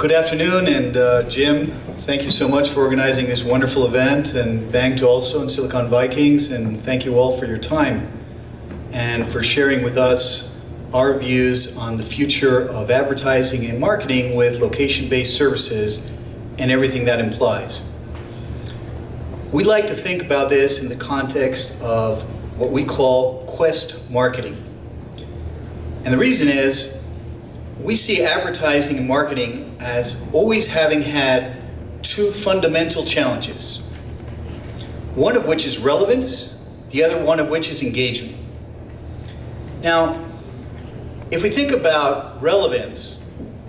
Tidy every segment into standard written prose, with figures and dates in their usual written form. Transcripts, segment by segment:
Good afternoon, and Jim, thank you so much for organizing this wonderful event, and Bang to also and Silicon Vikings, and thank you all for your time and for sharing with us our views on the future of advertising and marketing with location-based services and everything that implies. We like to think about this in the context of what we call quest marketing. And the reason is, we see advertising and marketing as always having had two fundamental challenges. One of which is relevance, the other one of which is engagement. Now, if we think about relevance,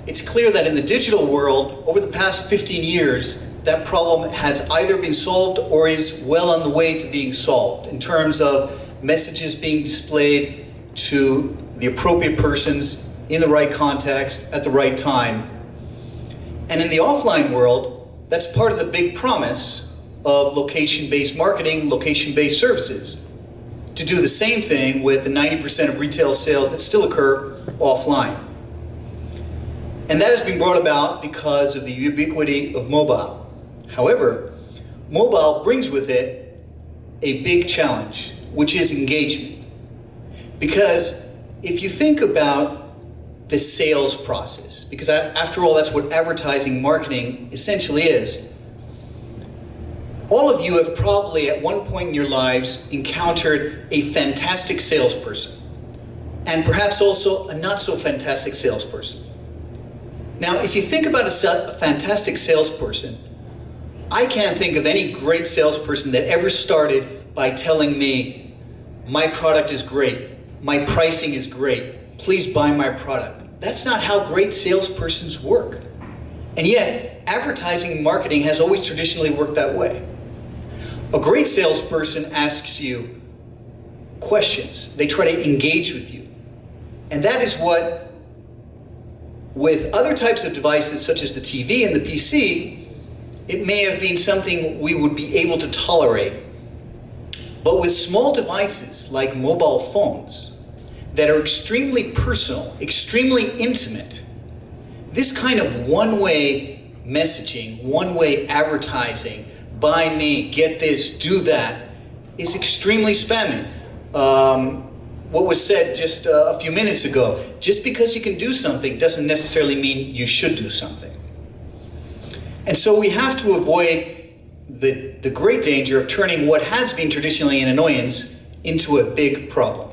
it's clear that in the digital world, over the past 15 years, that problem has either been solved or is well on the way to being solved in terms of messages being displayed to the appropriate persons in the right context at the right time. And in the offline world, that's part of the big promise of location-based marketing, location-based services, to do the same thing with the 90% of retail sales that still occur offline. And that has been brought about because of the ubiquity of mobile. However, mobile brings with it a big challenge, which is engagement. Because if you think about the sales process, because after all, that's what advertising marketing essentially is. All of you have probably at one point in your lives encountered a fantastic salesperson, and perhaps also a not so fantastic salesperson. Now, if you think about a fantastic salesperson, I can't think of any great salesperson that ever started by telling me, my product is great, my pricing is great, please buy my product. That's not how great salespersons work. And yet, advertising and marketing has always traditionally worked that way. A great salesperson asks you questions. They try to engage with you. And that is what, with other types of devices such as the TV and the PC, it may have been something we would be able to tolerate. But with small devices like mobile phones, that are extremely personal, extremely intimate, this kind of one-way messaging, one-way advertising, buy me, get this, do that, is extremely spamming. What was said just a few minutes ago, just because you can do something doesn't necessarily mean you should do something. And so we have to avoid the great danger of turning what has been traditionally an annoyance into a big problem.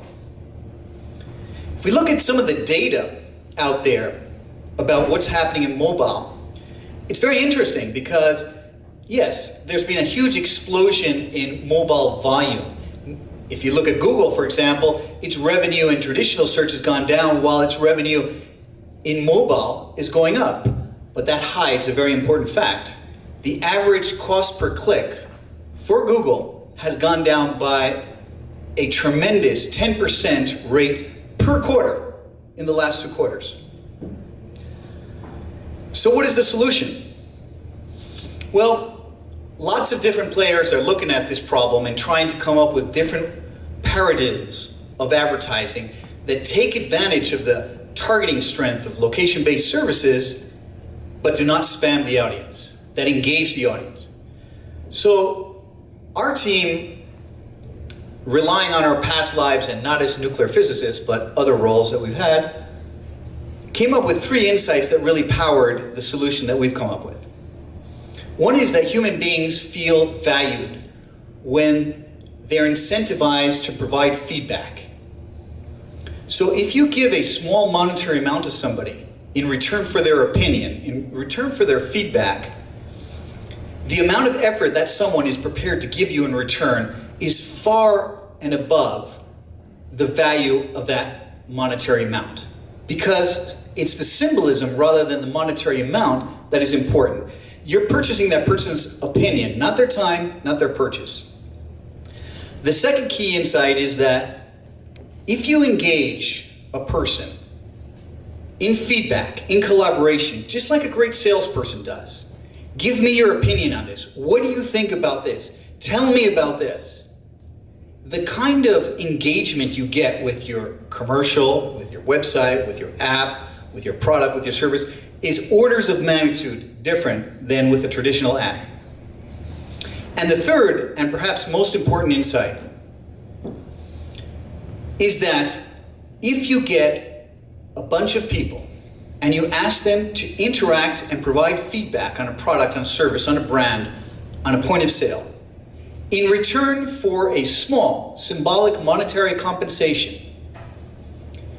If we look at some of the data out there about what's happening in mobile, it's very interesting because, yes, there's been a huge explosion in mobile volume. If you look at Google, for example, its revenue in traditional search has gone down while its revenue in mobile is going up. But that hides a very important fact. The average cost per click for Google has gone down by a tremendous 10% rate per quarter in the last 2 quarters. So what is the solution? Well, lots of different players are looking at this problem and trying to come up with different paradigms of advertising that take advantage of the targeting strength of location-based services, but do not spam the audience, that engage the audience. So our team, relying on our past lives and not as nuclear physicists, but other roles that we've had, came up with 3 insights that really powered the solution that we've come up with. One is that human beings feel valued when they're incentivized to provide feedback. So if you give a small monetary amount to somebody in return for their opinion, in return for their feedback, the amount of effort that someone is prepared to give you in return is far and above the value of that monetary amount. Because it's the symbolism rather than the monetary amount that is important. You're purchasing that person's opinion, not their time, not their purchase. The second key insight is that if you engage a person in feedback, in collaboration, just like a great salesperson does, give me your opinion on this. What do you think about this? Tell me about this. The kind of engagement you get with your commercial, with your website, with your app, with your product, with your service, is orders of magnitude different than with a traditional ad. And the third, and perhaps most important insight, is that if you get a bunch of people and you ask them to interact and provide feedback on a product, on a service, on a brand, on a point of sale, in return for a small symbolic monetary compensation,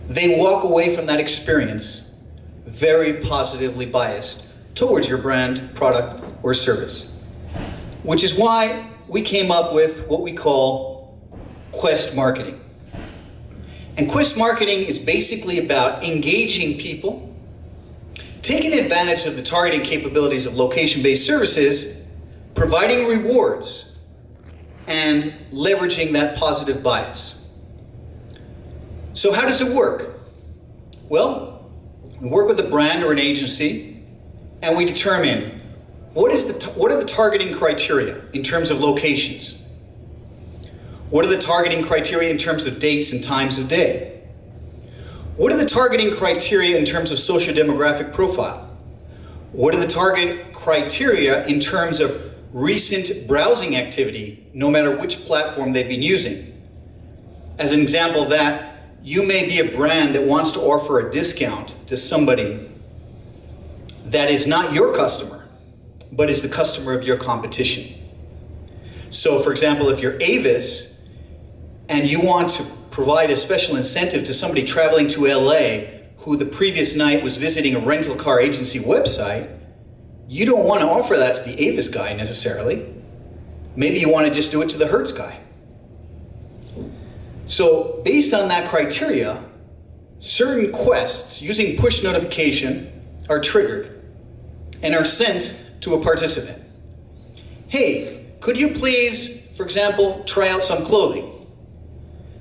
they walk away from that experience very positively biased towards your brand, product, or service. Which is why we came up with what we call Quest marketing. And Quest marketing is basically about engaging people, taking advantage of the targeting capabilities of location-based services, providing rewards, and leveraging that positive bias. So how does it work? Well, we work with a brand or an agency, and we determine what are the targeting criteria in terms of locations? What are the targeting criteria in terms of dates and times of day? What are the targeting criteria in terms of socio-demographic profile? What are the target criteria in terms of recent browsing activity, no matter which platform they've been using? As an example of that, you may be a brand that wants to offer a discount to somebody that is not your customer, but is the customer of your competition. So for example, if you're Avis and you want to provide a special incentive to somebody traveling to LA who the previous night was visiting a rental car agency website, you don't want to offer that to the Avis guy necessarily. Maybe you want to just do it to the Hertz guy. So based on that criteria, certain quests using push notification are triggered and are sent to a participant. Hey, could you please, for example, try out some clothing?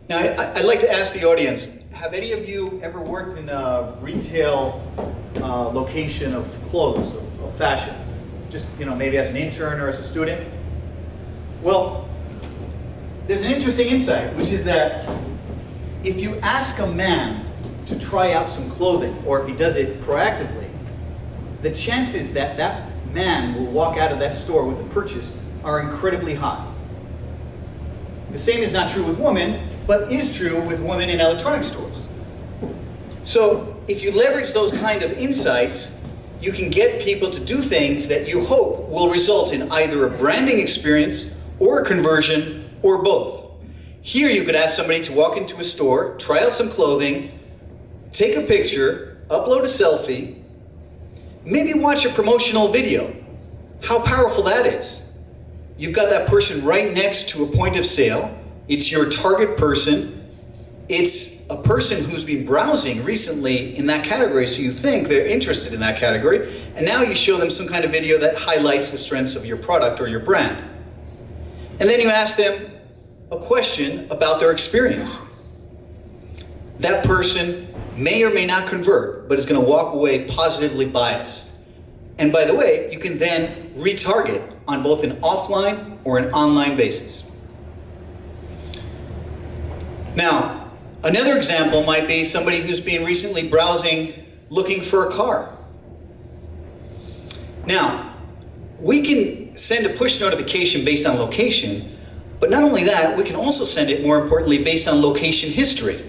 Now, I'd like to ask the audience, have any of you ever worked in a retail location of clothes, of fashion? Just, maybe as an intern or as a student? Well, there's an interesting insight, which is that if you ask a man to try out some clothing, or if he does it proactively, the chances that that man will walk out of that store with a purchase are incredibly high. The same is not true with women, but is true with women in electronic stores. So if you leverage those kind of insights, you can get people to do things that you hope will result in either a branding experience or a conversion or both. Here you could ask somebody to walk into a store, try out some clothing, take a picture, upload a selfie, maybe watch a promotional video. How powerful that is. You've got that person right next to a point of sale. It's your target person. It's a person who's been browsing recently in that category, so you think they're interested in that category, and now you show them some kind of video that highlights the strengths of your product or your brand. And then you ask them a question about their experience. That person may or may not convert, but is going to walk away positively biased. And by the way, you can then retarget on both an offline or an online basis. Now, another example might be somebody who's been recently browsing looking for a car. Now, we can send a push notification based on location, but not only that, we can also send it, more importantly, based on location history.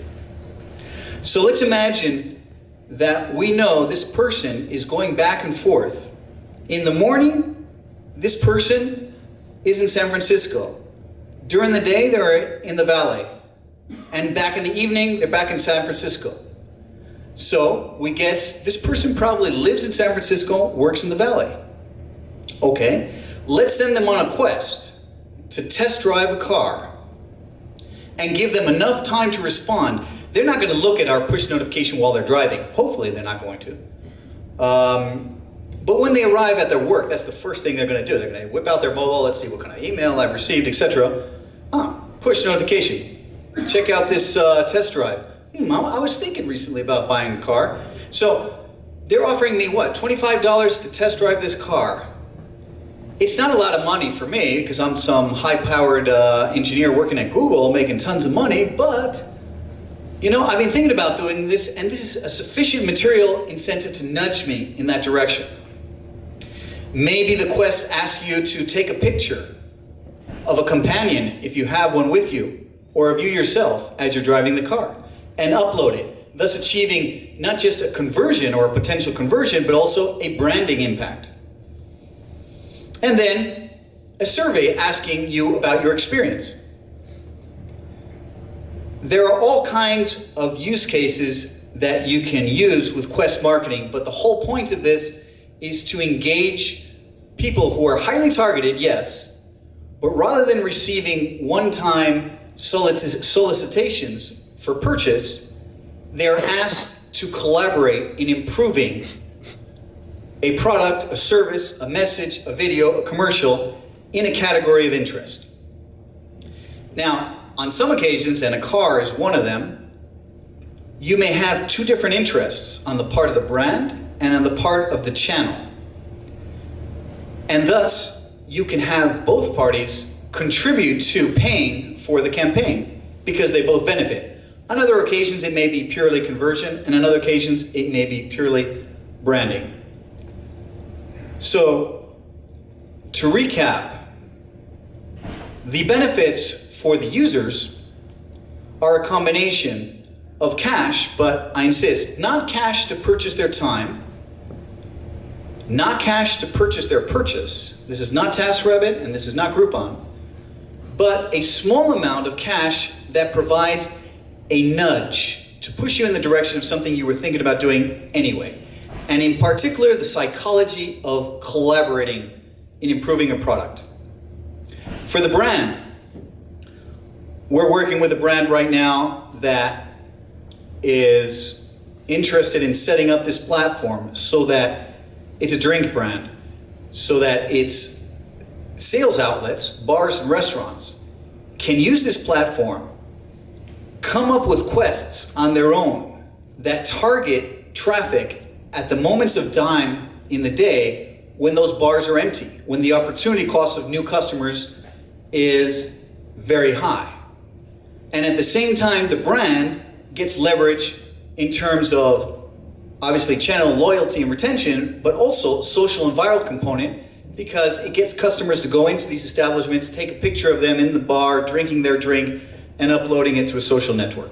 So let's imagine that we know this person is going back and forth. In the morning, this person is in San Francisco. During the day, they're in the Valley. And back in the evening, they're back in San Francisco. So we guess this person probably lives in San Francisco, works in the Valley. Okay, let's send them on a quest to test drive a car and give them enough time to respond. They're not going to look at our push notification while they're driving. Hopefully they're not going to. But when they arrive at their work, that's the first thing they're going to do. They're going to whip out their mobile, let's see what kind of email I've received, etc. Push notification. Check out this test drive. I was thinking recently about buying a car. So they're offering me what, $25 to test drive this car. It's not a lot of money for me because I'm some high-powered engineer working at Google making tons of money, but You know, I've been thinking about doing this, and this is a sufficient material incentive to nudge me in that direction. Maybe the quest asks you to take a picture of a companion, if you have one with you, or of you yourself as you're driving the car, and upload it, thus achieving not just a conversion or a potential conversion, but also a branding impact. And then a survey asking you about your experience. There are all kinds of use cases that you can use with Quest marketing, but the whole point of this is to engage people who are highly targeted, yes, but rather than receiving one-time solicitations for purchase, they are asked to collaborate in improving a product, a service, a message, a video, a commercial in a category of interest. Now, on some occasions, and a car is one of them, you may have two different interests on the part of the brand and on the part of the channel. And thus, you can have both parties contribute to paying for the campaign because they both benefit. On other occasions, it may be purely conversion, and on other occasions, it may be purely branding. So, to recap, the benefits for the users are a combination of cash, but I insist, not cash to purchase their time, not cash to purchase their purchase. This is not TaskRabbit and this is not Groupon, but a small amount of cash that provides a nudge to push you in the direction of something you were thinking about doing anyway. And in particular, the psychology of collaborating in improving a product. For the brand, we're working with a brand right now that is interested in setting up this platform so that it's a drink brand, so that its sales outlets, bars and restaurants, can use this platform, come up with quests on their own that target traffic at the moments of time in the day when those bars are empty, when the opportunity cost of new customers is very high. And at the same time, the brand gets leverage in terms of obviously channel loyalty and retention, but also social and viral component because it gets customers to go into these establishments, take a picture of them in the bar, drinking their drink, and uploading it to a social network.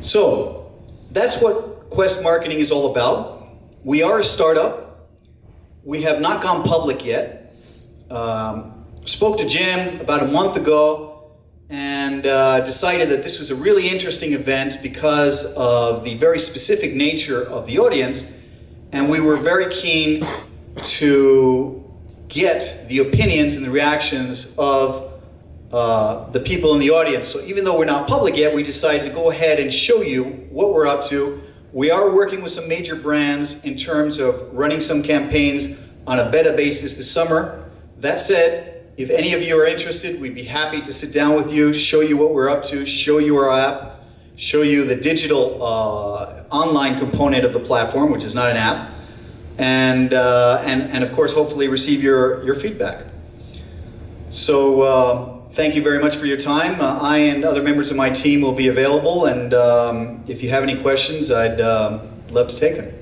So that's what Quest Marketing is all about. We are a startup. We have not gone public yet. Spoke to Jim about a month ago and decided that this was a really interesting event because of the very specific nature of the audience, and we were very keen to get the opinions and the reactions of the people in the audience. So even though we're not public yet, we decided to go ahead and show you what we're up to. We are working with some major brands in terms of running some campaigns on a beta basis this summer. That said, if any of you are interested, we'd be happy to sit down with you, show you what we're up to, show you our app, show you the digital online component of the platform, which is not an app, and of course, hopefully receive your feedback. So thank you very much for your time. I and other members of my team will be available, and if you have any questions, I'd love to take them.